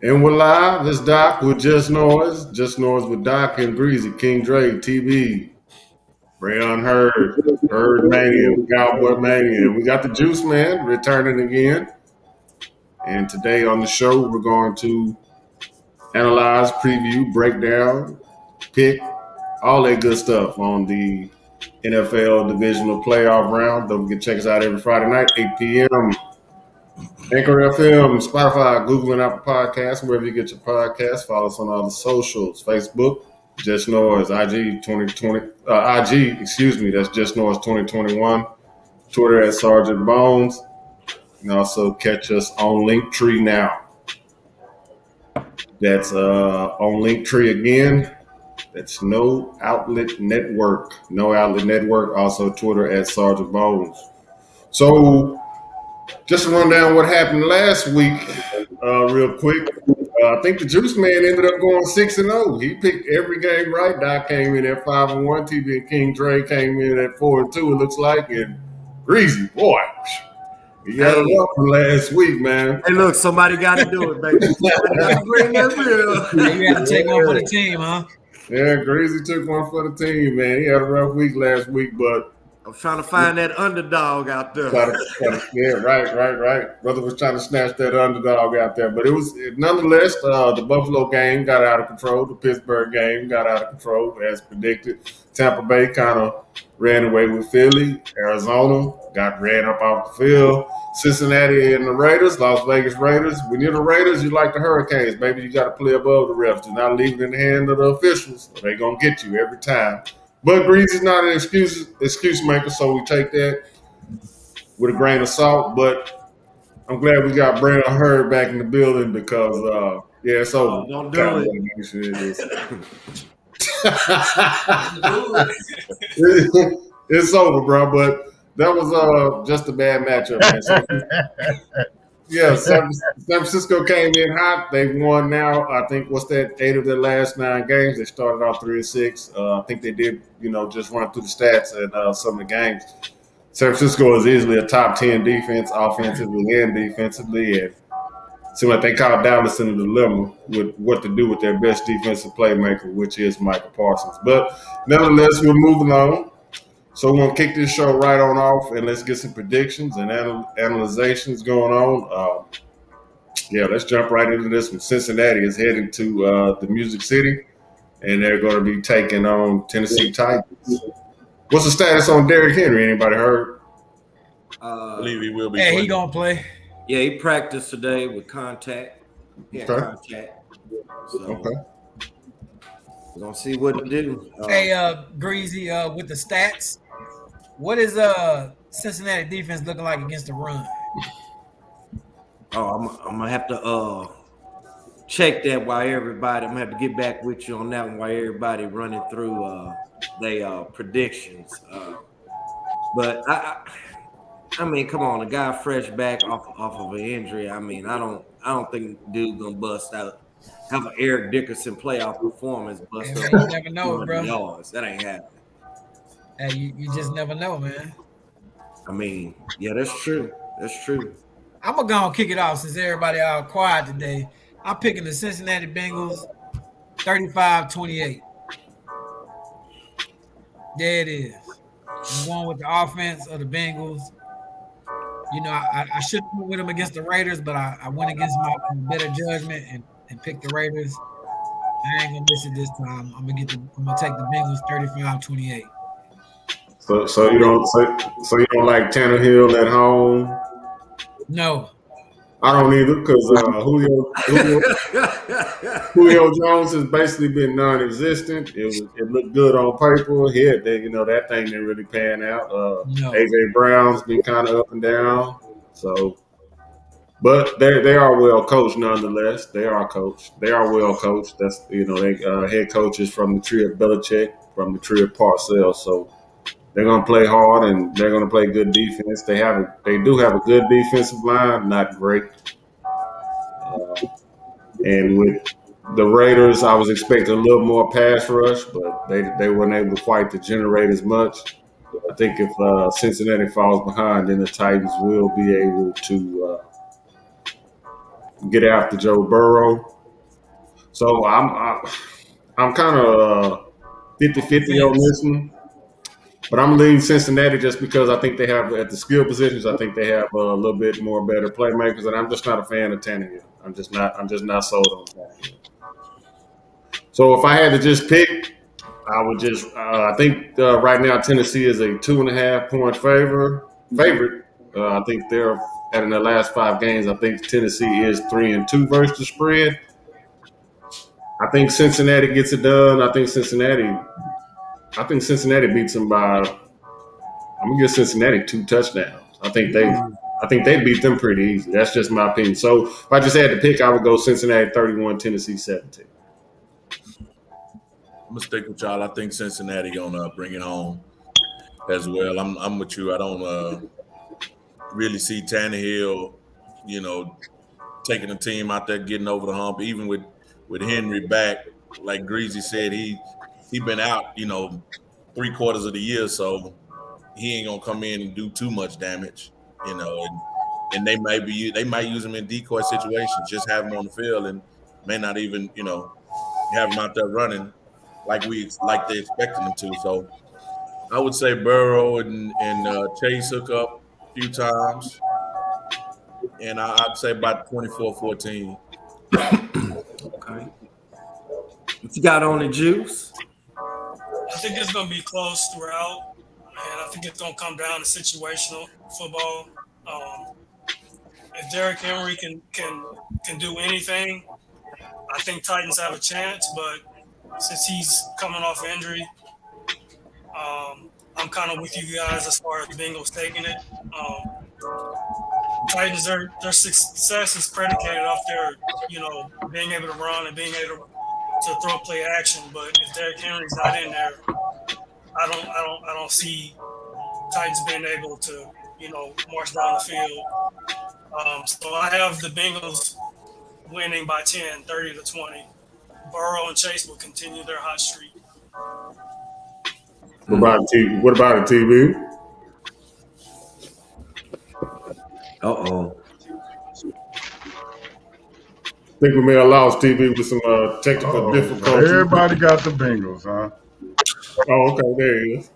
And we're live. It's Doc with Just Noise. Just Noise with Doc and Greasy, King Dre, TB, Rayon Herd Mania, Cowboy Mania. And we got the Juice Man returning again. And today on the show, we're going to analyze, preview, break down, pick, all that good stuff on the NFL Divisional Playoff Round. Don't forget to check us out every Friday night, 8 p.m. Anchor FM, Spotify, Google, and Apple Podcasts, wherever you get your podcasts. Follow us on all the socials. Facebook, Just Noise, IG 2020, that's Just Noise 2021. Twitter at Sergeant Bones. And also catch us on Linktree now. That's on Linktree again. That's No Outlet Network. No Outlet Network. Also Twitter at Sergeant Bones. So just to run down what happened last week, real quick. I think the Juice Man ended up going 6-0. He picked every game right. Doc came in at 5-1. TB and King Dre came in at 4-2. It looks like, and Greasy, boy, he got a rough from last week, man. Hey, look, somebody got to do it, baby. Somebody got to bring that real. You had to take one for the team, huh? Yeah, Greasy took one for the team, man. He had a rough week last week, but I'm trying to find that underdog out there. Yeah, right. Brother was trying to snatch that underdog out there. But it was, nonetheless, the Buffalo game got out of control. The Pittsburgh game got out of control, as predicted. Tampa Bay kind of ran away with Philly. Arizona got ran up off the field. Cincinnati and the Raiders, Las Vegas Raiders. When you're the Raiders, you like the Hurricanes. Maybe you got to play above the refs. Do not leave it in the hand of the officials. They're going to get you every time. But Greasy's not an excuse maker, so we take that with a grain of salt. But I'm glad we got Brandon Hurd back in the building because, it's over. Don't do it. It's over, bro. But that was just a bad matchup, man. Yeah, San Francisco came in hot. They won now. I think 8 of their last 9 games. They started off 3-6. I think they did, just run through the stats and some of the games. San Francisco is easily a top 10 defense, offensively and defensively, and seemed like they caught Dallas in a dilemma with what to do with their best defensive playmaker, which is Michael Parsons. But nevertheless, we're moving on. So we're going to kick this show right on off, and let's get some predictions and analyzations going on. Let's jump right into this one. Cincinnati is heading to the Music City, and they're going to be taking on Tennessee Titans. What's the status on Derrick Henry? Anybody heard? I believe he will be. He going to play. Yeah, he practiced today with contact. Contact. So Okay. We're going to see what to do. Greasy, with the stats, what is Cincinnati defense looking like against the run? I'm going to have to check that while everybody – I'm going to have to get back with you on that one while everybody running through their predictions. But, I mean, come on, a guy fresh back off of an injury. I mean, I don't think dude going to bust out. Have an Eric Dickerson playoff performance, bust up. You never know, bro. Yards. That ain't happening. Hey, you just never know, man. I mean, yeah, that's true. That's true. I'm going to go and kick it off since everybody all quiet today. I'm picking the Cincinnati Bengals 35-28. There it is. I'm going with the offense of the Bengals. I should have went with them against the Raiders, but I went against my better judgment and picked the Raiders. I ain't gonna miss it this time. I'm gonna take the Bengals 35-28. So you don't like Tannehill at home? No. I don't either because Julio Jones has basically been non-existent. It looked good on paper. That thing didn't really pan out. No. AJ Brown's been kind of up and down. So, but they are well coached nonetheless. They are coached. They are well coached. That's they head coaches from the tree of Belichick, from the tree of Parcells. So they're going to play hard and they're going to play good defense. They do have a good defensive line, not great. And with the Raiders, I was expecting a little more pass rush, but they weren't able to quite to generate as much. I think if Cincinnati falls behind, then the Titans will be able to get after Joe Burrow. So I'm kind of 50-50 on this one. But I'm leaning Cincinnati just because I think they have at the skill positions. I think they have a little bit more better playmakers, and I'm just not a fan of Tannehill. I'm just not sold on Tannehill. So if I had to just pick, I would just I think right now Tennessee is a 2.5 point favorite. I think they're in their last 5 games. I think Tennessee is 3-2 versus the spread. I think Cincinnati gets it done. I think Cincinnati beats them by. I'm gonna give Cincinnati 2 touchdowns. I think they beat them pretty easy. That's just my opinion. So if I just had to pick, I would go Cincinnati 31, Tennessee 17. I'm gonna stick with y'all. I think Cincinnati gonna bring it home as well. I'm with you. I don't really see Tannehill, taking the team out there, getting over the hump. Even with Henry back, like Greasy said, he been out, 3/4 of the year, so he ain't gonna come in and do too much damage, and they might use him in decoy situations, just have him on the field and may not even, have him out there running like they expected him to. So I would say Burrow and Chase hook up a few times, and I'd say about 24-14. Okay. What you got on the Juice? I think it's going to be close throughout, and I think it's going to come down to situational football. If Derrick Henry can do anything, I think Titans have a chance. But since he's coming off injury, I'm kind of with you guys as far as Bengals taking it. Titans, their success is predicated off their, being able to run and being able to throw play action. But if Derrick Henry's not in there, I don't see Titans being able to, march down the field. So I have the Bengals winning by 10, 30-20. Burrow and Chase will continue their hot streak. What about a TV? Uh-oh. I think we may have lost TV with some technical difficulties. Everybody got the Bengals, huh? Oh, okay, there he is.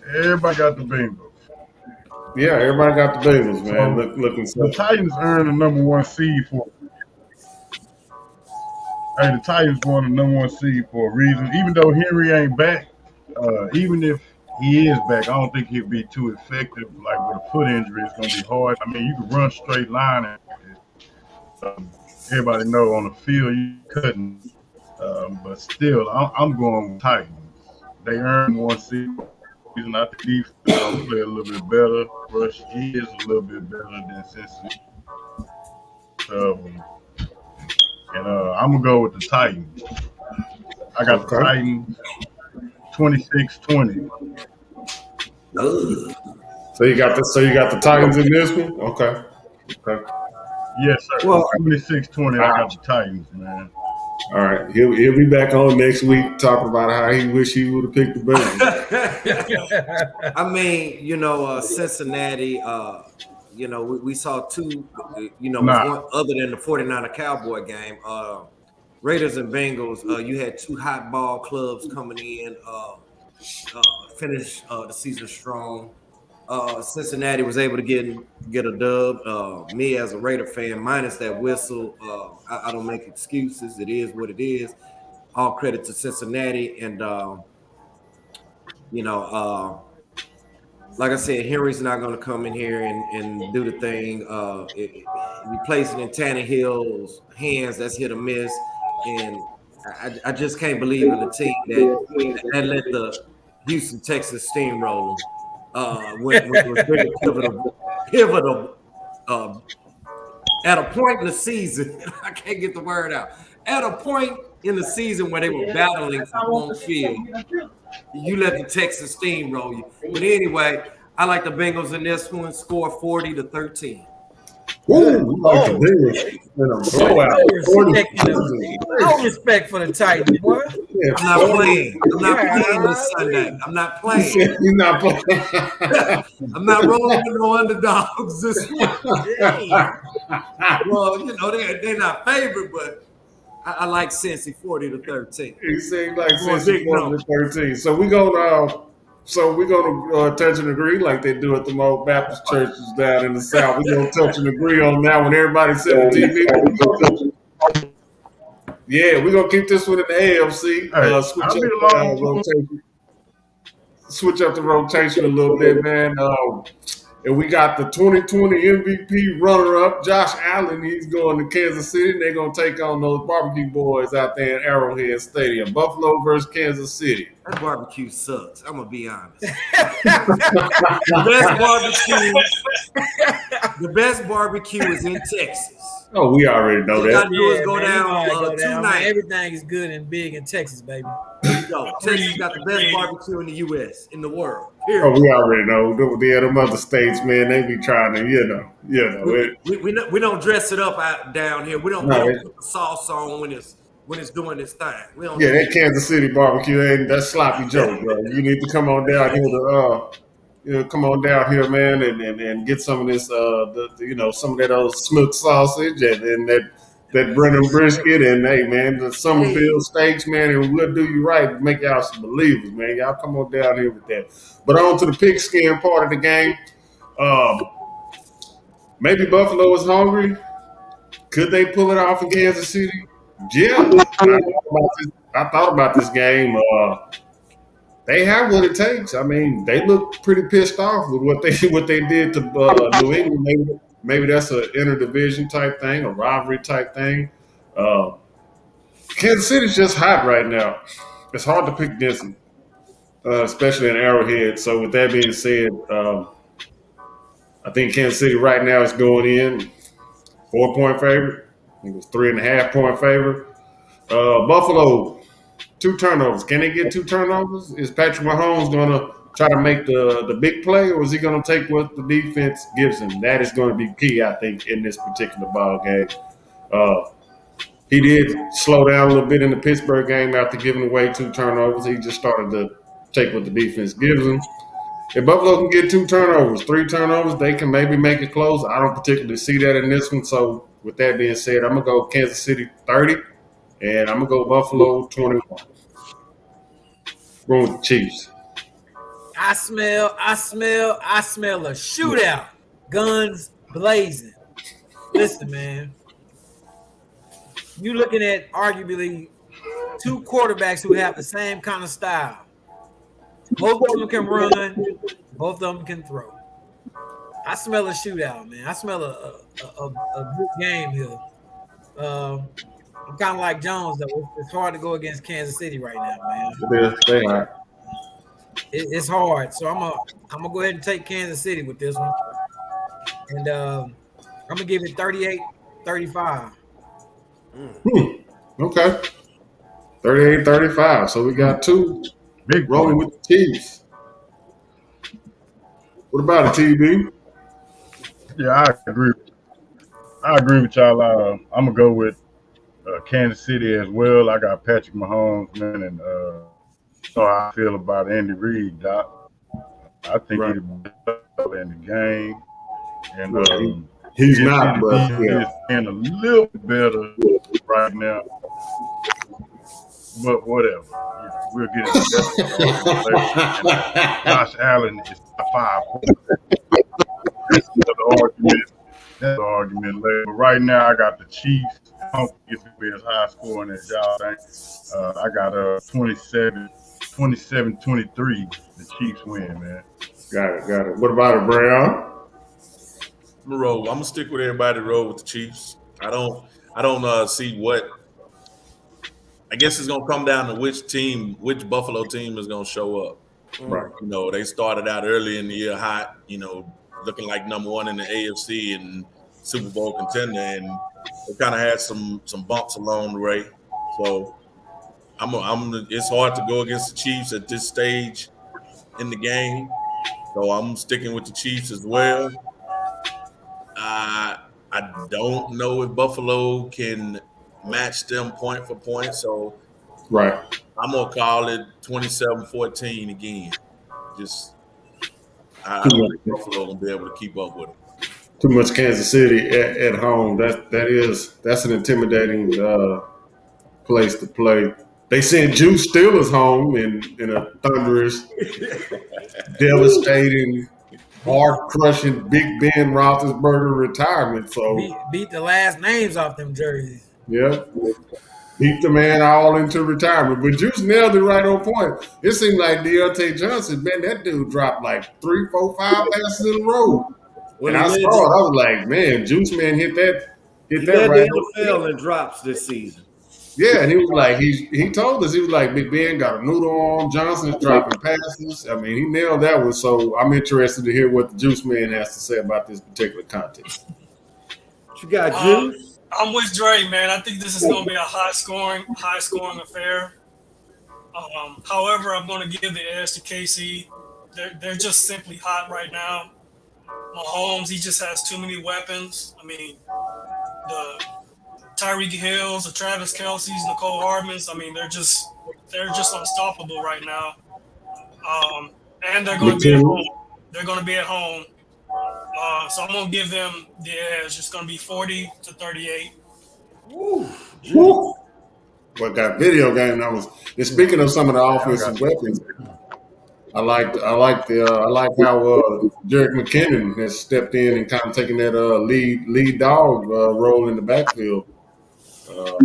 Everybody got the Bengals. Yeah, everybody got the Bengals, man. Looking so. The Titans earned the number 1 seed for. Hey, the Titans won the number 1 seed for a reason. Even though Henry ain't back, even if he is back, I don't think he'll be too effective. Like with a foot injury, it's gonna be hard. I mean, you can run straight line, and everybody know on the field you couldn't. But still, I'm going with Titans. They earned 1 seed. I think defense gonna play a little bit better. Rush is a little bit better than Cincinnati. And I'm gonna go with the Titans. I got the Titans 26-20. So you got the Titans in this one? Okay. Yes, sir. Well, 26-20. I got the Titans, man. All right, he'll be back on next week talking about how he wish he would have picked the Bengals. I mean, Cincinnati. We saw 2. One other than the 49er Cowboy game. Raiders and Bengals. You had 2 hot ball clubs coming in. Finish the season strong. Cincinnati was able to get a dub. Me as a Raider fan, minus that whistle, I don't make excuses. It is what it is. All credit to Cincinnati, and like I said, Henry's not going to come in here and do the thing. You place it in Tannehill's hands, that's hit or miss, and I just can't believe in the team that let the Houston Texans steamroll them. When it was very pivotal at a point in the season. I can't get the word out. At a point in the season where they were battling for home field, you let the Texans steamroll you. But anyway, I like the Bengals in this one. Score 40-13. Like the Bengals in a blowout. No respect for the Titans, boy. Yeah, I'm not 40. playing. I'm not playing this Sunday. I'm not He playing. said he's not playing. I'm not rolling with no underdogs this week. Hey. Well, they're not favorite, but I like Cincy 40-13. He said like Going since he big formed number. the 13. So we're gonna touch and agree like they do at the most Baptist churches down in the South. We're gonna touch and agree on that one. Everybody except for TV. Yeah, we're gonna keep this one in the AFC. Hey, Switch I'll up be the along. rotation. Switch up the rotation a little bit, man. And we got the 2020 MVP runner-up, Josh Allen. He's going to Kansas City. And they're going to take on those barbecue boys out there in Arrowhead Stadium. Buffalo versus Kansas City. That barbecue sucks. I'm gonna be honest. The best barbecue is in Texas. Oh, we already know All you that. gotta do is go man, you down know how it go down, man. tonight. Everything is good and big in Texas, baby. There you go. Texas got the best barbecue in the U.S. in the world. Oh, Period. we already know. Yeah, them other states, man, they be trying to, We don't dress it up out down here. We don't put the sauce on when it's doing this thing. We don't. Yeah, do that Kansas City barbecue ain't that sloppy Joe, bro. You need to come on down here come on down here, man, and get some of this, some of that old smoked sausage and that Brennan brisket and hey, man, the Somerville steaks, man, and we'll do you right, make y'all some believers, man. Y'all come on down here with that. But on to the pigskin part of the game. Maybe Buffalo is hungry. Could they pull it off in Kansas City? Yeah, I thought about this game. They have what it takes. I mean, they look pretty pissed off with what they did to New England. Maybe that's an interdivision type thing, a rivalry type thing. Kansas City's just hot right now. It's hard to pick against them, especially in Arrowhead. So with that being said, I think Kansas City right now is going in 4-point favorite. I think it was 3.5-point favorite. Buffalo, 2 turnovers. Can they get 2 turnovers? Is Patrick Mahomes going to try to make the big play, or is he going to take what the defense gives him? That is going to be key, I think, in this particular ball game. He did slow down a little bit in the Pittsburgh game after giving away 2 turnovers. He just started to take what the defense gives him. If Buffalo can get 2 turnovers, 3 turnovers, they can maybe make it close. I don't particularly see that in this one. So with that being said, I'm going to go Kansas City 30, and I'm going to go Buffalo 21. Going with the Chiefs. I smell a shootout. Guns blazing. Listen, man. You looking at arguably 2 quarterbacks who have the same kind of style. Both of them can run. Both of them can throw. I smell a shootout, man. I smell a good game here. I'm kind of like Jones, though. It's hard to go against Kansas City right now, man. They are. It's hard. So I'm gonna go ahead and take Kansas City with this one. And I'm gonna give it 38-35. Okay. 38-35. So we got 2 Big rolling with the Chiefs. What about a TB? Yeah, I agree. I agree with y'all. I'm gonna go with Kansas City as well. I got Patrick Mahomes, man, and how I feel about Andy Reid, Doc. I think he's better in the game, and he's not, but he's playing a little bit better right now. But whatever, we'll get into that. Josh Allen is a 5. That's the argument later. But right now, I got the Chiefs. I don't think it's going to be as high scoring as y'all think. I got 27-23. The Chiefs win, man. Got it. What about it, Brown? I'm gonna stick with everybody. Roll with the Chiefs. I don't see what. I guess it's gonna come down to which Buffalo team is gonna show up. Right. They started out early in the year hot. Looking like number 1 in the AFC and Super Bowl contender, and they kind of had some bumps along the way. So it's hard to go against the Chiefs at this stage in the game. So I'm sticking with the Chiefs as well. I don't know if Buffalo can match them point for point. So Right. I'm gonna call it 27-14 again. Just I Too don't think much. Buffalo gonna be able to keep up with them. Too much Kansas City at home. That's an intimidating place to play. They sent Juice Steelers home in a thunderous, devastating, heart crushing Big Ben Roethlisberger retirement. So Beat the last names off them jerseys. yeah, beat the man all into retirement. But Juice nailed it right on point. It seemed like Deontay Johnson, man, that dude dropped like 3, 4, 5 passes in a row. Well, And he I led, saw it. I was like, man, Juice man hit he that led right the on. NFL in drops this season. Yeah, and he was like, he told us, he was like, Big Ben got a noodle on, Johnson's dropping passes. I mean, he nailed that one. So I'm interested to hear what the Juice Man has to say about this particular contest. What you got, Juice? I'm with Dre, man. I think this is going to be a high scoring affair. However, I'm going to give the edge to KC. They're just simply hot right now. Mahomes, he just has too many weapons. I mean, the Tyreek Hills, the Travis Kelce's, Nicole Hardman's. I mean, they're just unstoppable right now. And they're going to be at home. They're going to be at home. So I'm going to give them the edge. It's going to be 40-38. Woo. But that video game, and speaking of some of the offensive weapons, I like how Jerick McKinnon has stepped in and kind of taken that lead dog role in the backfield.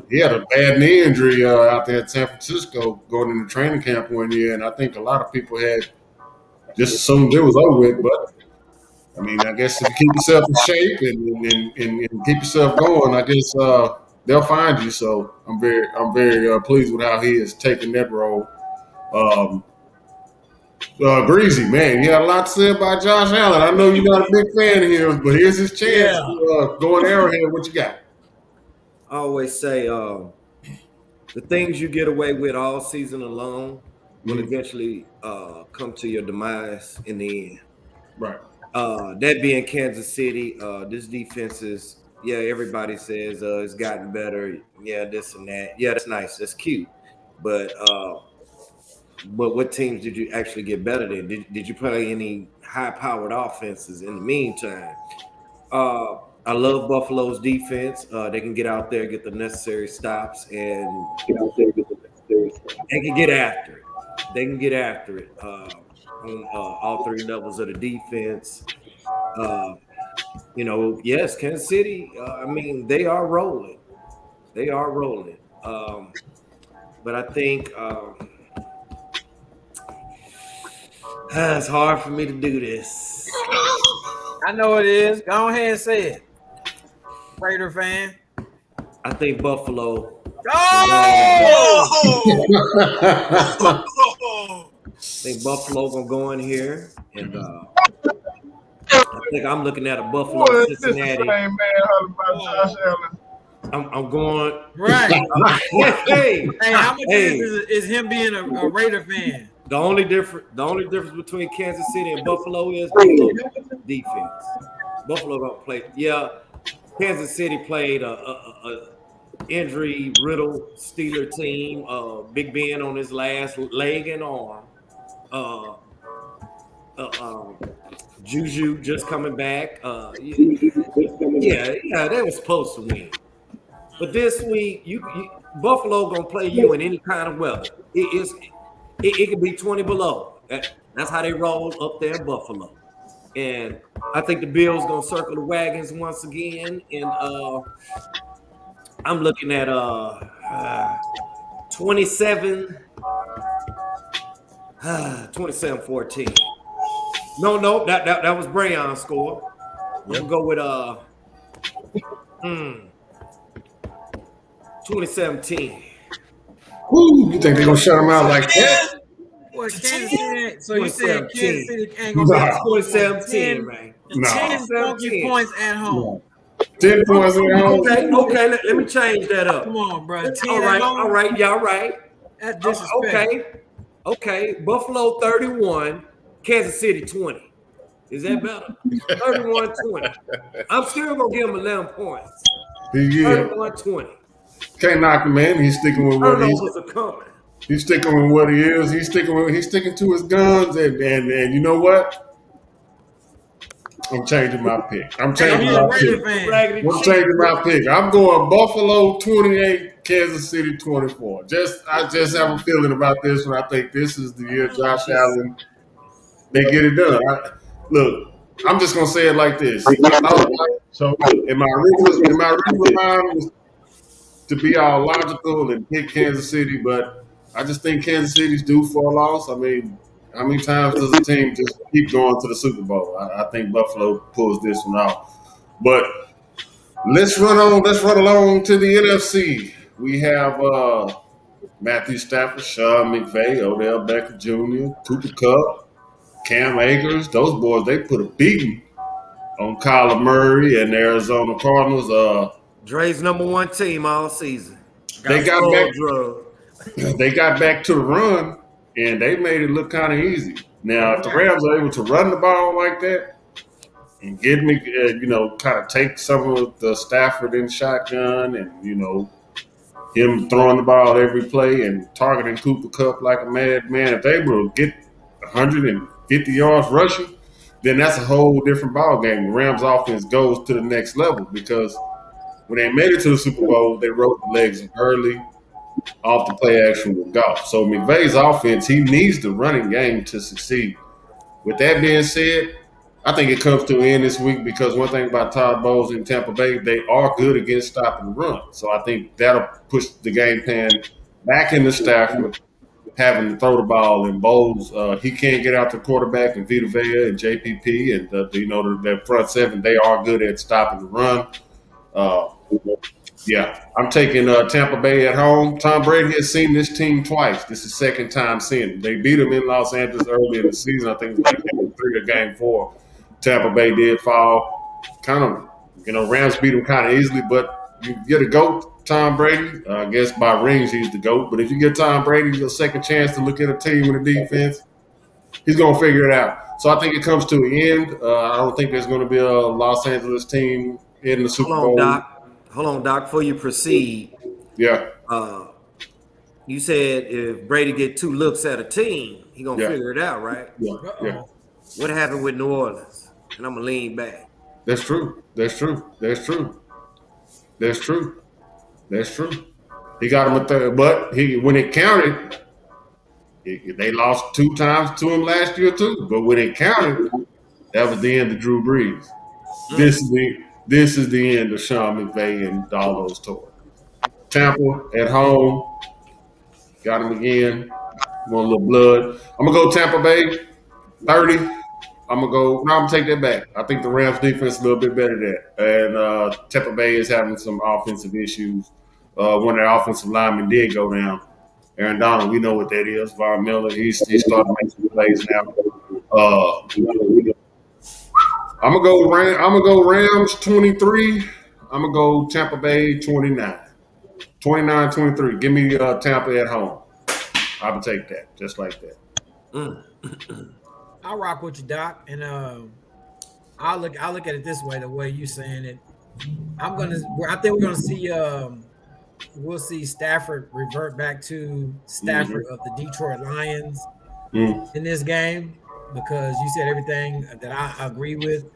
He had a bad knee injury out there at San Francisco going into training camp one year, and I think a lot of people had just assumed it was over with. But I mean, I guess if you keep yourself in shape and keep yourself going, I guess they'll find you. So I'm very pleased with how he has taken that role. Greasy, man, you got a lot to say about Josh Allen. I know you're not a big fan of his, but here's his chance to go in Arrowhead. What you got? I always say the things you get away with all season long will eventually come to your demise in the end. Right. That being Kansas City, this defense is, everybody says it's gotten better. Yeah, this and that. Yeah, that's nice. That's cute. But what teams did you actually get better than? Did you play any high-powered offenses in the meantime? I love Buffalo's defense. They can get out there, get the necessary stops, and they can get after it. They can get after it on all three levels of the defense. Yes, Kansas City. I mean, they are rolling. They are rolling. But I think it's hard for me to do this. I know it is. Go ahead and say it. Raider fan. I think Buffalo. Oh! I think Buffalo gonna go in here, and I think I'm looking at a Buffalo Cincinnati. Man, how about Josh Allen? I'm going right. hey, how much is him being a Raider fan? The only difference between Kansas City and Buffalo is Buffalo defense. Buffalo don't play. Yeah, Kansas City played a injury riddled Steeler team. Big Ben on his last leg and arm. Juju just coming back. Yeah, they were supposed to win. But this week, Buffalo gonna play you in any kind of weather. It could be 20 below. That's how they roll up there in Buffalo. And I think the Bills gonna circle the wagons once again. And I'm looking at 27-14. No, that was Brayon's score. We'll go with 2017. Woo, you think they're gonna shut them out like that? What, Kansas City? So you said Kansas City ain't gonna be 2017, man. 10 funky points at home. 10 points at home. Okay. Let me change that up. Come on, bro. 10 all right. Y'all right. That's disrespect. Okay. Buffalo 31, Kansas City 20. Is that better? 31-20. I'm still gonna give him 11 points. 31-20. Can't knock him, man. He's sticking with what he's. Turnovers are coming. He's sticking with what he is. He's sticking to his guns, and you know what? I'm changing my pick. I'm Hey, changing he's a my Raider pick. fan. Raggedy I'm cheap. changing my pick. I'm going Buffalo 28, Kansas City 24. I just have a feeling about this one. I think this is the year Josh Allen, they get it done. Look, I'm just gonna say it like this. I thought about it, So in my original mind was to be all logical and pick Kansas City, but I just think Kansas City's due for a loss. I mean, how many times does a team just keep going to the Super Bowl? I think Buffalo pulls this one out. But let's run on. Let's run along to the NFC. We have Matthew Stafford, Sean McVay, Odell Beckham Jr., Cooper Kupp, Cam Akers. Those boys, they put a beating on Kyler Murray and the Arizona Cardinals. Dre's #1 team all season. They Got got back. spoiled drug. They got back to the run, and they made it look kind of easy. Now, if the Rams are able to run the ball like that and get me, kind of take some of the Stafford in shotgun, and him throwing the ball every play and targeting Cooper Kupp like a madman, if they will get 150 yards rushing, then that's a whole different ball game. The Rams offense goes to the next level because when they made it to the Super Bowl, they wrote the legs early off the play action with golf. So McVay's offense, he needs the running game to succeed. With that being said, I think it comes to an end this week because one thing about Todd Bowles in Tampa Bay, they are good against stopping the run. So I think that'll push the game plan back into Stafford, having to throw the ball. And Bowles, he can't get out the quarterback, and Vita Vea and JPP and that front seven, they are good at stopping the run. Yeah, I'm taking Tampa Bay at home. Tom Brady has seen this team twice. This is second time seeing them. They beat them in Los Angeles early in the season. I think it was like game 3 or game 4. Tampa Bay did fall. Kind of, Rams beat them kind of easily, but you get a GOAT, Tom Brady. I guess by rings he's the GOAT. But if you get Tom Brady a second chance to look at a team with a defense, he's going to figure it out. So I think it comes to an end. I don't think there's going to be a Los Angeles team in the Super Bowl. Hold on, Doc. Before you proceed, Yeah. You said if Brady get 2 looks at a team, he gonna figure it out, right? Yeah. What happened with New Orleans? And I'm gonna lean back. That's true. He got him a third, but when it counted, they lost 2 times to him last year too. But when it counted, that was the end of Drew Brees. This is the end of Sean McVay and all those toys. Tampa at home, got him again. Want a little blood. I'm gonna go Tampa Bay 30. I'm gonna take that back. I think the Rams defense is a little bit better there. And Tampa Bay is having some offensive issues. One of their offensive linemen did go down. Aaron Donald, we know what that is. Von Miller, he's starting to make some plays now. I'm gonna go Rams 23. I'm gonna go Tampa Bay 29. 29-23. Give me Tampa at home. I would take that just like that. I'll rock with you, Doc, and I'll look at it this way. The way you saying it, I think we're gonna see. We'll see Stafford revert back to Stafford of the Detroit Lions in this game because you said everything that I agree with.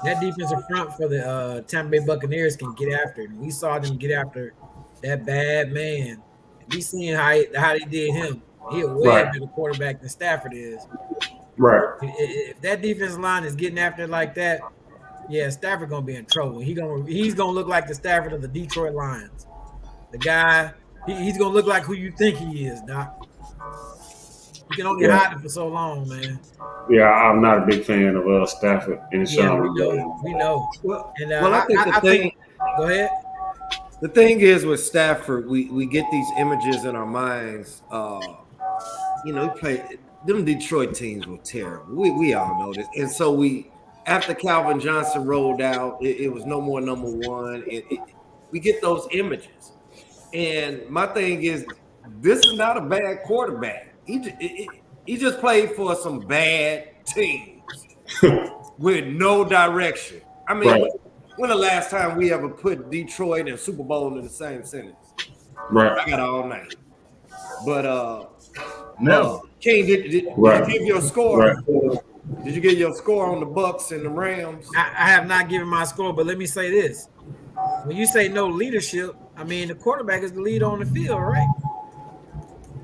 That defensive front for the Tampa Bay Buccaneers can get after it. We saw them get after that bad man. We seen how they did him. He a way better quarterback than Stafford is. Right. If that defensive line is getting after it like that, yeah, Stafford gonna be in trouble. He's gonna look like the Stafford of the Detroit Lions. The guy, he's gonna look like who you think he is, Doc. You can only hide it for so long, man. Yeah, I'm not a big fan of Stafford and Sean. We know. Well, And I think go ahead. The thing is with Stafford, we get these images in our minds. He played them Detroit teams were terrible. We all know this, and so after Calvin Johnson rolled out, it was no more number one. We get those images, and my thing is, this is not a bad quarterback. He just played for some bad teams with no direction. I mean, when the last time we ever put Detroit and Super Bowl in the same sentence? Right. I got all night. But Never. King, did you give your score? Right. Did you get your score on the Bucks and the Rams? I have not given my score, but let me say this: when you say no leadership, I mean the quarterback is the leader on the field, right?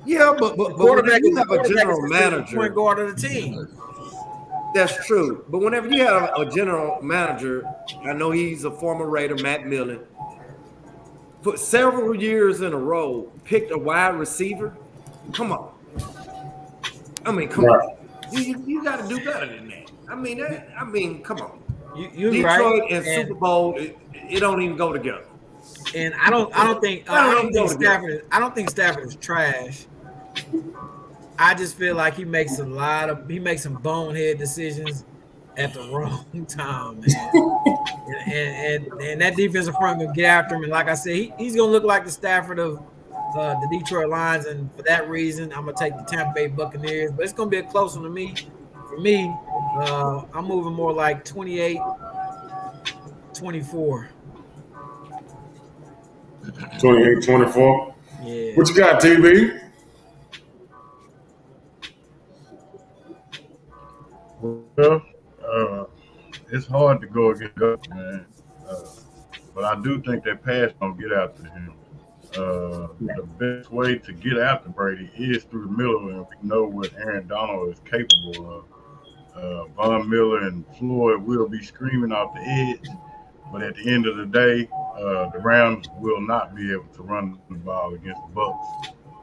Yeah, but whenever you have a general the manager, point guard of the team. that's true. But whenever you have a general manager, I know he's a former Raider, Matt Millen, for several years in a row, picked a wide receiver. Come on. I mean, come on. You got to do better than that. I mean, come on. You Detroit right. and Super Bowl, it don't even go together. And I don't think Stafford is trash. I just feel like he makes some bonehead decisions at the wrong time, man. and that defensive front gonna get after him. And like I said, he's gonna look like the Stafford of the Detroit Lions, and for that reason, I'm gonna take the Tampa Bay Buccaneers. But it's gonna be a close one to me. For me, I'm moving more like 28-24. 28-24. Yeah. What you got, TB? Well, it's hard to go against Gus, man. But I do think that pass don't get after him. The best way to get after Brady is through the middle, and we know what Aaron Donald is capable of. Von Miller and Floyd will be screaming off the edge, but at the end of the day, the Rams will not be able to run the ball against the Bucks.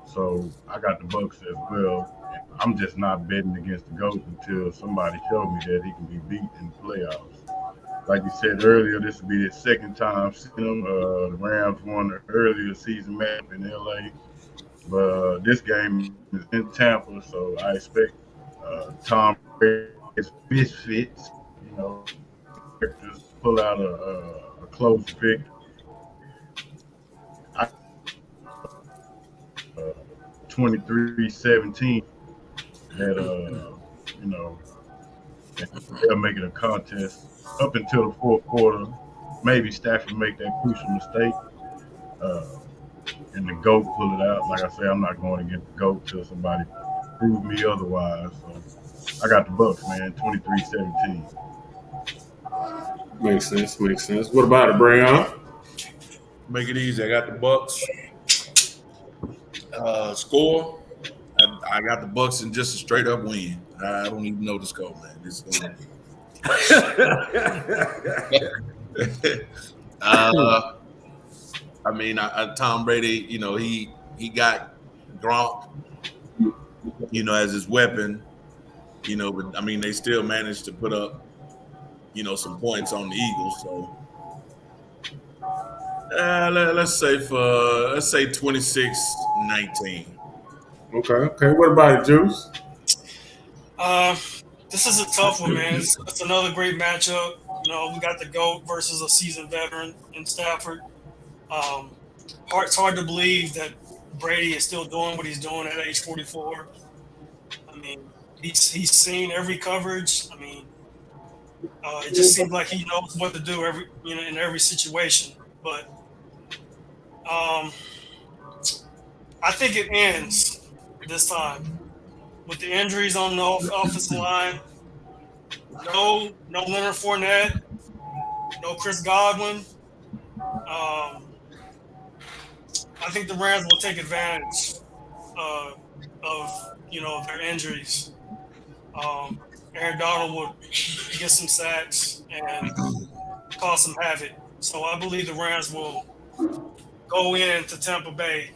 So I got the Bucks as well. I'm just not betting against the GOAT until somebody showed me that he can be beat in the playoffs. Like you said earlier, this will be the second time seeing him. The Rams won the earlier season match in LA, but this game is in Tampa, so I expect Tom Brady's misfits, just pull out a close victory. 23-17 that they'll make it a contest up until the fourth quarter. Maybe Stafford make that crucial mistake, and the GOAT pull it out. Like I say, I'm not going against the GOAT till somebody prove me otherwise. So I got the Bucks, man, 23-17. Makes sense. What about it, Brian? Make it easy. I got the Bucks. Score. I got the Bucks in just a straight up win. I don't even know the score, man. This is gonna I mean, Tom Brady, he got Gronk, as his weapon, but I mean, they still managed to put up, some points on the Eagles. So let's say 26-19. Okay. What about it, Juice? This is a tough one, man. It's another great matchup. We got the GOAT versus a seasoned veteran in Stafford. It's hard to believe that Brady is still doing what he's doing at age 44. I mean, he's seen every coverage. I mean, it just seems like he knows what to do in every situation. But I think it ends this time with the injuries on the offensive line. No Leonard Fournette, no Chris Godwin. I think the Rams will take advantage of their injuries. Aaron Donald will get some sacks and cause some havoc. So I believe the Rams will go into Tampa Bay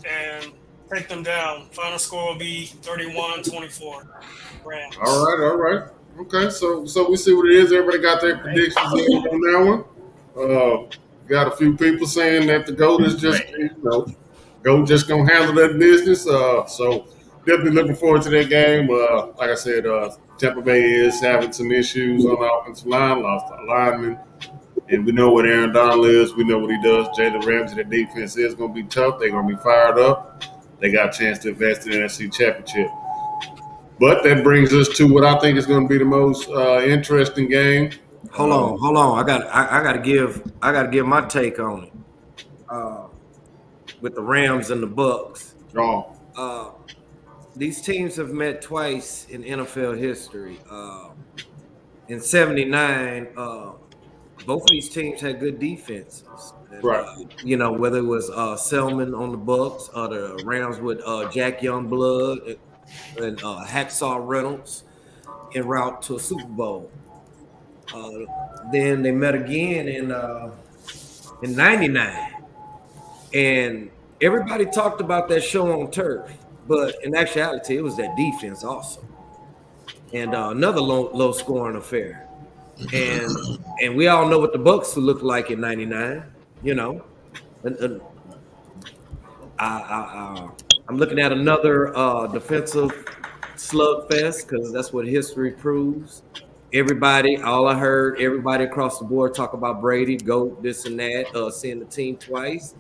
and take them down. Final score will be 31-24. Rams. All right. Okay, so we see what it is. Everybody got their predictions in on that one. Got a few people saying that the GOAT is just, GOAT just gonna handle that business. So definitely looking forward to that game. Like I said, Tampa Bay is having some issues on the offensive line, lost a lineman. And we know what Aaron Donald is. We know what he does. Jalen Ramsey, the defense is going to be tough. They're going to be fired up. They got a chance to invest in the NFC Championship. But that brings us to what I think is going to be the most interesting game. Hold on. I got to give my take on it. with the Rams and the Bucks. Oh, These teams have met twice in NFL history. In '79, both of these teams had good defenses, and right. whether it was Selman on the Bucks or the Rams with Jack Youngblood and Hacksaw Reynolds en route to a Super Bowl. Then they met again in '99, and everybody talked about that show on turf, but in actuality, it was that defense also, and another low scoring affair. And we all know what the Bucks looked like in '99. And I'm looking at another defensive slugfest because that's what history proves. All I heard, everybody across the board talk about Brady, GOAT, this and that, seeing the team twice.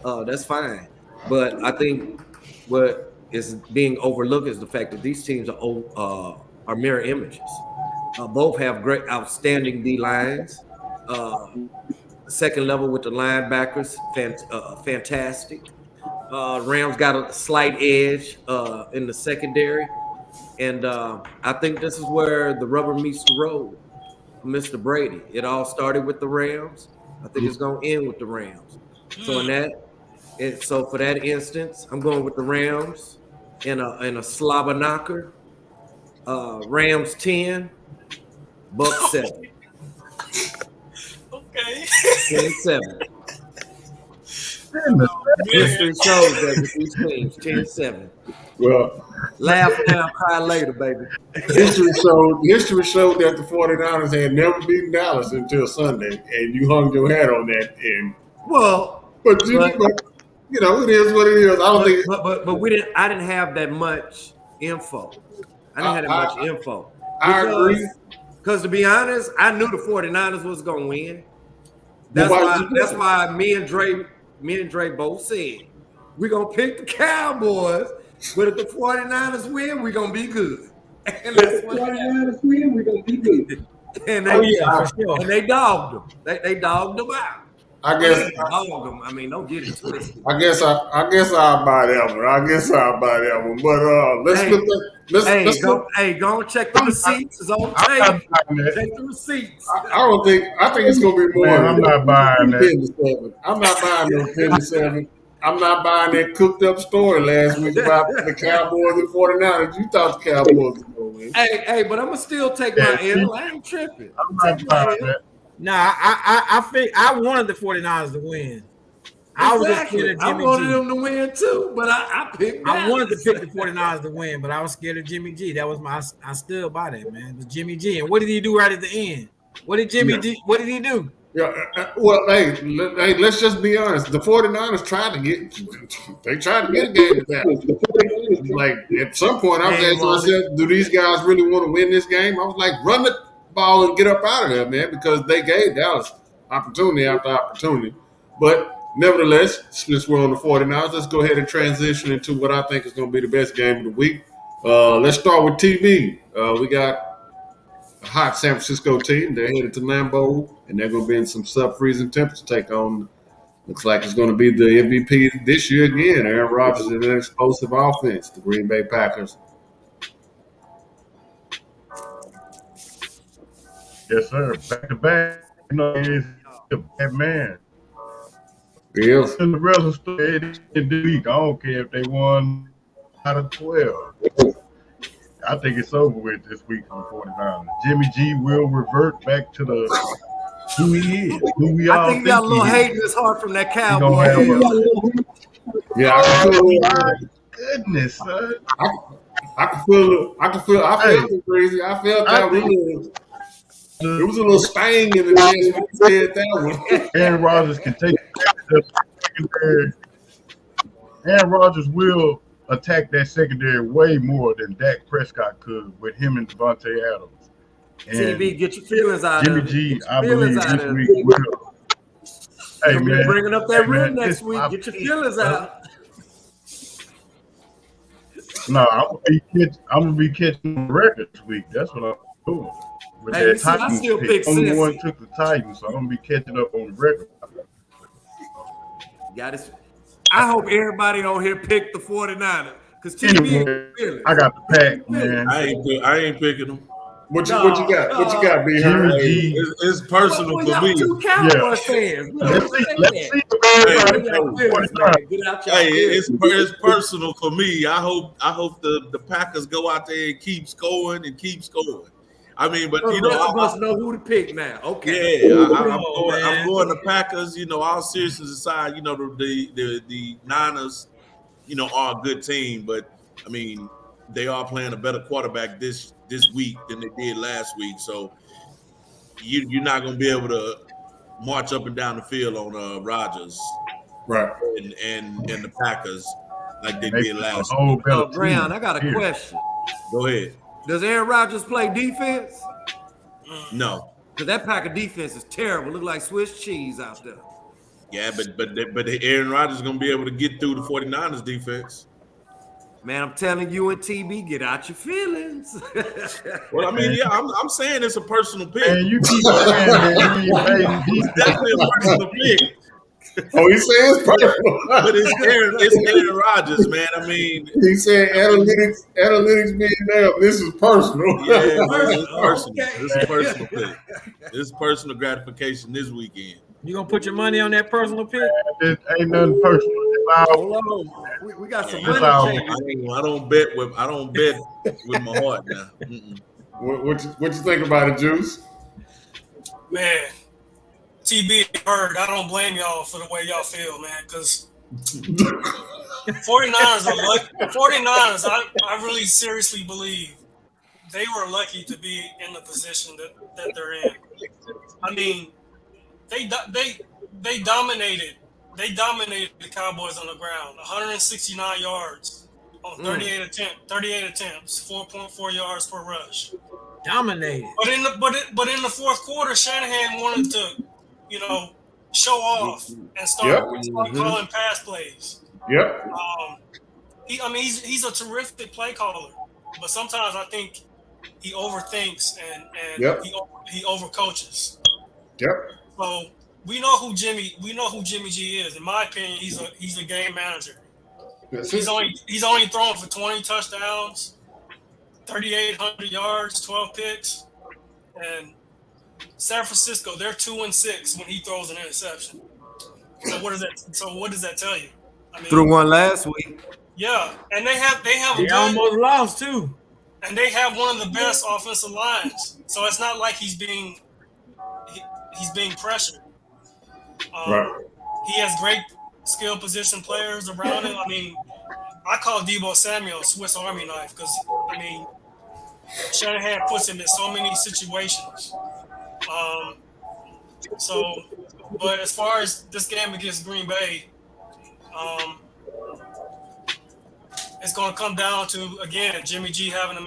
That's fine. But I think what is being overlooked is the fact that these teams are mirror images. Both have great, outstanding D lines. Second level with the linebackers, fantastic. Rams got a slight edge in the secondary. And I think this is where the rubber meets the road for Mr. Brady. It all started with the Rams. I think it's going to end with the Rams. So for that instance, I'm going with the Rams in a slobber knocker. Rams 10, Bucks 7. Okay. 10-7. History shows that with these teams, 10-7. Well, laugh now, cry later, baby. history showed that the 49ers had never beaten Dallas until Sunday, and you hung your hat on that. And but it is what it is. I don't think. But we didn't. I didn't have that much info. I didn't have that much info. I agree. Because to be honest, I knew the 49ers was gonna win. That's why me and Dre both said we're gonna pick the Cowboys, but if the 49ers win, we're gonna be good. And that's what the 49ers win, we're gonna be good. And they dogged them. They dogged them out. I guess. I mean, don't get it twisted. I guess I'll buy that one. But go and check the receipts. It's on tape. Check the receipts. I think it's gonna be more. Man, I'm not buying that. I'm not buying no 10-7. I'm not buying that cooked up story last week about the Cowboys and 49ers. You thought the Cowboys were going to win. Hey, but I'm gonna still take my L. I ain't tripping. I'm not buying that. Nah, I think I wanted the 49ers to win. I was just scared of Jimmy G. I wanted them to win too, but I picked Dallas. I wanted to pick the 49ers to win, but I was scared of Jimmy G. That was I stood by that, man. The Jimmy G. And what did he do right at the end? What did he do? Yeah, well, hey, let's just be honest. The 49ers tried to get a game at that. Like, at some point, I was asking myself, do these guys really want to win this game? I was like, run the ball and get up out of there, man, because they gave Dallas opportunity after opportunity. But nevertheless, since we're on the 49ers, let's go ahead and transition into what I think is going to be the best game of the week. Let's start with TV. We got a hot San Francisco team. They're headed to Lambeau, and they're going to be in some sub-freezing temps to take on. Looks like it's going to be the MVP this year again. Aaron Rodgers and an explosive offense, the Green Bay Packers. Yes, sir. Back to back. He's a bad man. Yes. And the rest of the story in the week, I don't care if they won out of 12. I think it's over with this week for the 49ers. Jimmy G will revert back to who he is, who we all think he is. I think he got a little hate in his heart from that Cowboy. Goodness, son. I can feel it crazy. I felt that it was a little sting in the chest when he said that one. Aaron Rodgers can take the secondary. Aaron Rodgers will attack that secondary way more than Dak Prescott could with him and Devontae Adams. And TV, get your feelings out Jimmy of it. G, I believe this week will. Hey, man. Bringing up that rim next week. Get your feelings out. No, I'm gonna be catching the record this week. That's what I'm doing. With that Titans pick. Only one took the Titans, so I'm gonna be catching up on the record. Got it. I hope everybody on here picked the 49ers. Because TB Anyway, I got the pack, man. I ain't picking them. What you got? What you got, B. Jimmy Hey, G. It's personal Well, for y'all me. two Cowboy fans. Let's see Get out y'all Hey, feelings. it's personal for me. I hope the Packers go out there and keep scoring and keep scoring. I mean, but The you know, rest of us know who to pick now. Okay. yeah, Oh, I'm man. going to Packers. You know, all seriousness aside, you know the Niners, you know, are a good team, but I mean, they are playing a better quarterback this week than they did last week. So you're not going to be able to march up and down the field on Rodgers right. and the Packers like they Make did a last whole week. better So, Brown, team. I got a Here. question. Go ahead. Does Aaron Rodgers play defense? No. Because that Packer defense is terrible. Look like Swiss cheese out there. Yeah, but Aaron Rodgers is going to be able to get through the 49ers defense. Man, I'm telling you and TB, get out your feelings. Well, I mean, yeah, I'm saying it's a personal pick. Man, you keep saying that Green Bay It's definitely a personal pick. Oh, he says it's personal. But it's Aaron Rodgers, man. I mean, He said analytics being down. This is personal. yeah, man, it's personal. Okay. It's a personal pick. It's personal gratification this weekend. You gonna put your money on that personal pick? it ain't nothing personal. It's all Hold on. We got some That's all. money changing. I don't bet with my heart now. Mm-mm. What you think about it, Juice? Man, TB heard. I don't blame y'all for the way y'all feel, man, because 49ers are lucky. 49ers, I really seriously believe they were lucky to be in the position that they're in. I mean, they dominated. They dominated the Cowboys on the ground. 169 yards on 38 attempts, 4.4 yards per rush. Dominated. But in the fourth quarter, Shanahan wanted to, you know, show off and start calling pass plays. Yep. He's a terrific play caller, but sometimes I think he overthinks and he overcoaches. Yep. So we know who Jimmy G is. In my opinion, he's a game manager. He's only thrown for 20 touchdowns, 3,800 yards, 12 picks, and San Francisco, they're 2-6 when he throws an interception. So what does that tell you? I mean, Threw one last week. Yeah, and they have They almost lost too. and they have one of the best offensive lines. So it's not like he's being pressured. Right. He has great skill position players around him. I mean, I call Deebo Samuel a Swiss Army knife because, I mean, Shanahan puts him in so many situations. But as far as this game against Green Bay, it's going to come down to, again, Jimmy G having to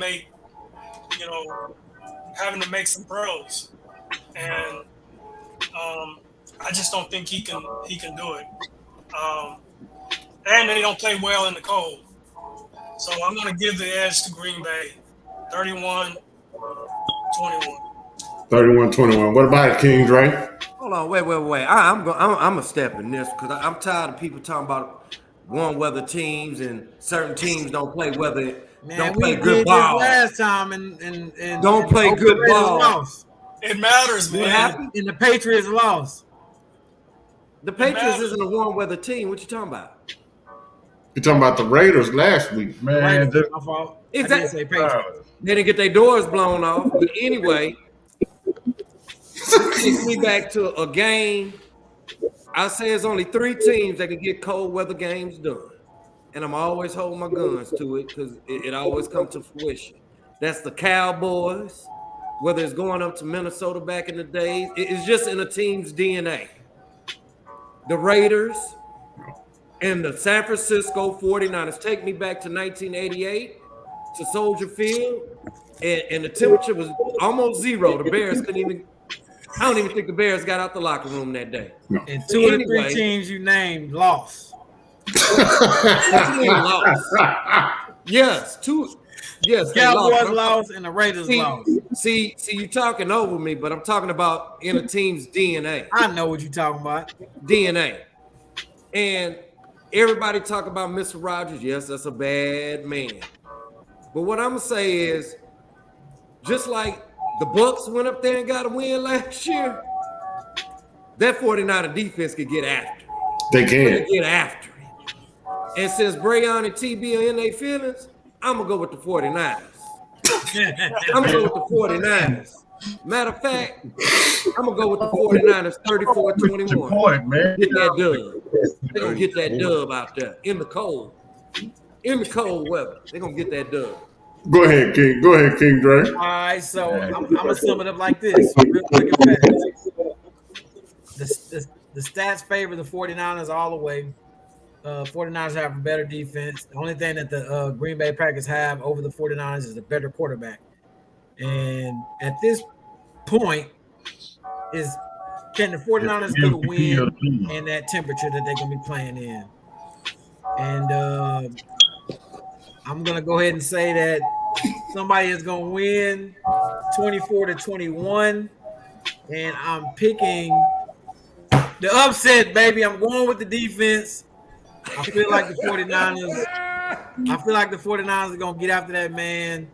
make some throws. And I just don't think he can do it. And they don't play well in the cold. So I'm going to give the edge to Green Bay, 31-21. 31-21. What about it, King Dre? Hold on, wait. I'm a step in this because I'm tired of people talking about warm weather teams and certain teams don't play weather. Man, don't we play did good this ball. last time and Don't play the good Raiders ball. lost. It matters, What man. happened? And the Patriots lost. The Patriots isn't a warm weather team. What you talking about? You're talking about the Raiders last week. man. Raiders, my fault. I didn't Exactly. say Patriots. They didn't get their doors blown off. But anyway, it takes me back to a game. I say it's only 3 teams that can get cold weather games done. And I'm always holding my guns to it because it always comes to fruition. That's the Cowboys, whether it's going up to Minnesota back in the days. It's just in a team's DNA. The Raiders and the San Francisco 49ers take me back to 1988 to Soldier Field, and the temperature was almost zero. The Bears couldn't even – I don't even think the Bears got out the locker room that day. And 2 of the 3 teams you named lost. What you mean lost? Yes, 2 – yes, Cowboys lost and the Raiders lost. See, you're talking over me, but I'm talking about in a team's DNA. I know what you're talking about. DNA. And everybody talk about Mr. Rogers. Yes, that's a bad man. But what I'm gonna say is, just like the Bucks went up there and got a win last year, that 49er defense could get after it. They can. Get after it. And since Brayon and TB are in their feelings, I'm gonna go with the 49ers. I'm gonna go with the 49ers. Matter of fact, I'm gonna go with the 49ers 34-21. Point, man. Get that dub. They're gonna get that dub out there in the cold. In the cold weather. They're gonna get that dub. Go ahead, King. Go ahead, King Dre. All right, so I'm gonna sum it up like this, real quick and fast. The stats favor the 49ers all the way. 49ers have a better defense. The only thing that the Green Bay Packers have over the 49ers is a better quarterback. And at this point, can the 49ers get a win in that temperature that they're going to be playing in? And I'm going to go ahead and say that somebody is going to win 24-21. And I'm picking the upset, baby. I'm going with the defense. I feel like the 49ers. Are gonna get after that man,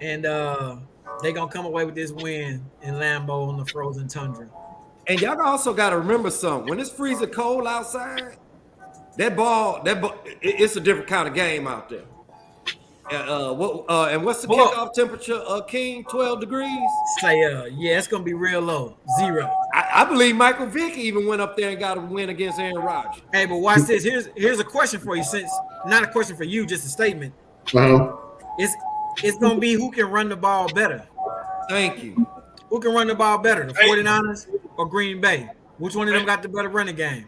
and they're gonna come away with this win in Lambeau on the frozen tundra. And y'all also gotta remember something. When it's freezing cold outside, that ball, it's a different kind of game out there. And what's the kickoff temperature, King? 12 degrees? Say, yeah, it's gonna be real low, 0. I believe Michael Vick even went up there and got a win against Aaron Rodgers. Hey, but watch this. Here's a question for you. Since not a question for you, just a statement. It's gonna be who can run the ball better. Thank you. Who can run the ball better, the 49ers or Green Bay? Which one of them got the better running game?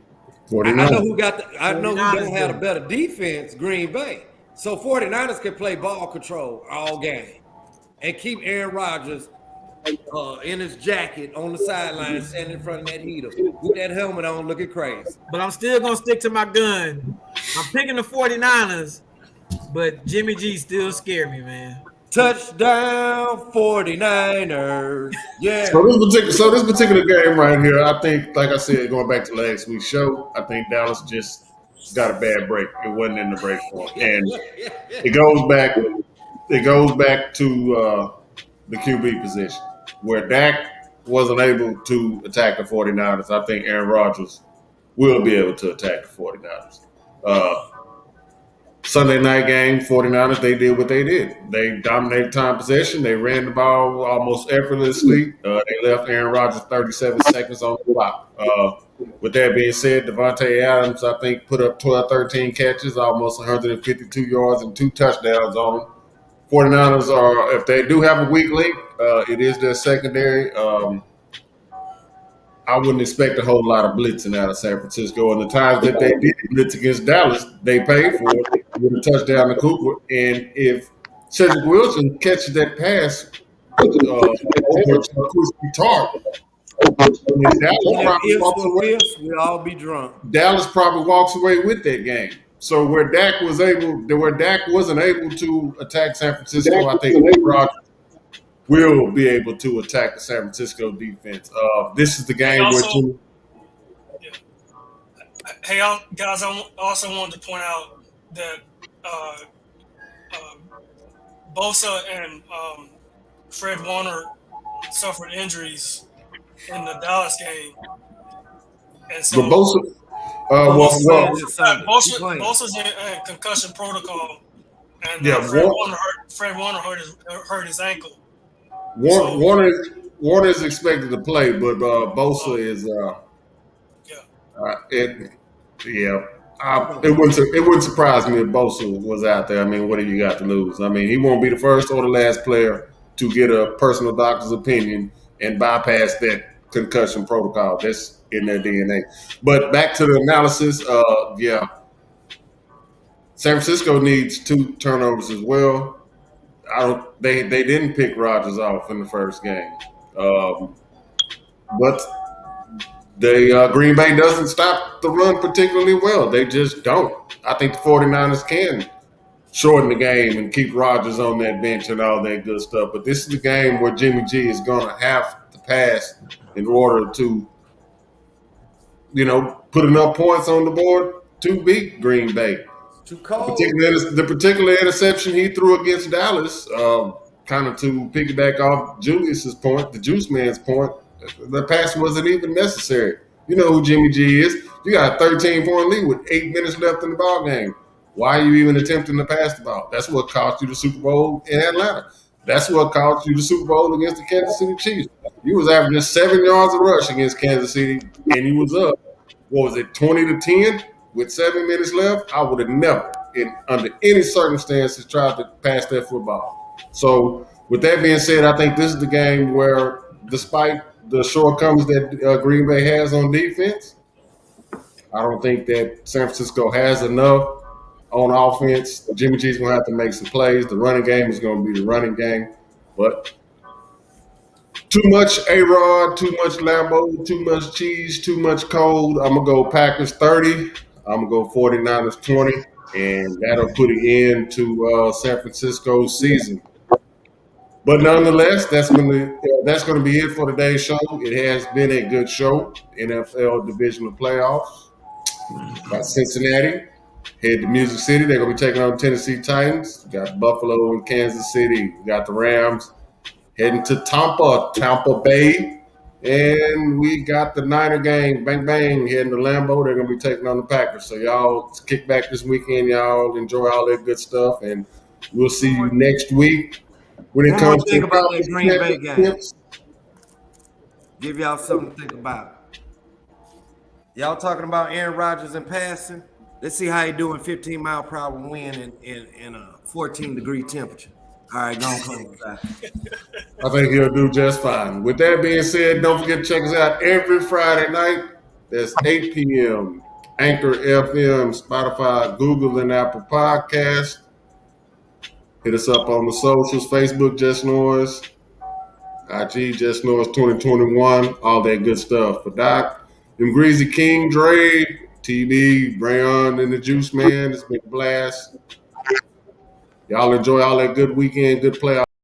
49ers. I know who don't have a better defense, Green Bay. So 49ers can play ball control all game and keep Aaron Rodgers in his jacket on the sideline, standing in front of that heater with that helmet on, looking crazy. But I'm still gonna stick to my gun. I'm picking the 49ers, but Jimmy G still scare me, man. Touchdown 49ers. Yeah. So this particular game right here, I think, like I said, going back to last week's show, I think Dallas just got a bad break. It wasn't in the break for him. And it goes back to the QB position, where Dak wasn't able to attack the 49ers. I think Aaron Rodgers will be able to attack the 49ers. Sunday night game, 49ers, they did what they did. They dominated time possession. They ran the ball almost effortlessly. They left Aaron Rodgers 37 seconds on the clock. With that being said, Devontae Adams, I think, put up 12, 13 catches, almost 152 yards and 2 touchdowns on them. 49ers are, if they do have a weak link, it is their secondary. I wouldn't expect a whole lot of blitzing out of San Francisco. And the times that they did blitz against Dallas, they paid for it with a touchdown to Cooper. And if Cedric Wilson catches that pass over to Crispy Tart, we'll all be drunk. Dallas probably walks away with that game. So where Dak wasn't able to attack San Francisco, I think Rodgers will be able to attack the San Francisco defense. This is the game Hey, guys, I also wanted to point out that Bosa and Fred Warner suffered injuries in the Dallas game. And so Bosa's in concussion protocol, and Fred Warner hurt his ankle. Warner is expected to play, but Bosa is it wouldn't surprise me if Bosa was out there. I mean, what do you got to lose? I mean, he won't be the first or the last player to get a personal doctor's opinion and bypass that concussion protocol. That's in their DNA. But back to the analysis, San Francisco needs 2 turnovers as well. They didn't pick Rodgers off in the first game, but Green Bay doesn't stop the run particularly well. They just don't. I think the 49ers can shorten the game and keep Rodgers on that bench and all that good stuff. But this is the game where Jimmy G is going to have to pass in order to, put enough points on the board. to beat Green Bay. Too The cold. particular interception he threw against Dallas, kind of to piggyback off Julius's point, the Juice Man's point, the pass wasn't even necessary. You know who Jimmy G is. You got a 13-point lead with 8 minutes left in the ball game. Why are you even attempting to pass the ball? That's what cost you the Super Bowl in Atlanta. That's what cost you the Super Bowl against the Kansas City Chiefs. You was averaging 7 yards a rush against Kansas City, and you was up. What was it, 20-10 with 7 minutes left? I would have never, under any circumstances, tried to pass that football. So, with that being said, I think this is the game where, despite the shortcomings that Green Bay has on defense, I don't think that San Francisco has enough on offense. Jimmy G's going to have to make some plays. The running game is going to be the running game. But too much A-Rod, too much Lambo, too much cheese, too much cold. I'm going to go Packers 30. I'm going to go 49ers 20. And that'll put an end to San Francisco's season. But nonetheless, that's going to be it for today's show. It has been a good show. NFL Divisional Playoffs. Got Cincinnati. Head to Music City. They're going to be taking on the Tennessee Titans. We got Buffalo and Kansas City. We got the Rams heading to Tampa Bay. And we got the Niner gang, bang, bang, heading to Lambeau. They're going to be taking on the Packers. So y'all kick back this weekend. Y'all enjoy all that good stuff. And we'll see you next week. When it One more comes thing to about that Green Bay game. tips, Give y'all something to think about. Y'all talking about Aaron Rodgers and passing? Let's see how he doing 15-mile-per-hour wind in a 14-degree temperature. All right, go on, close that. I think he'll do just fine. With that being said, don't forget to check us out every Friday night. That's 8 p.m. Anchor FM, Spotify, Google, and Apple Podcasts. Hit us up on the socials, Facebook, Just Noise, IG, Just Noise 2021, all that good stuff. For Doc, them Greasy King, Dre, TB, Brayon, and the Juice Man, it's been a blast. Y'all enjoy all that good weekend, good playoff.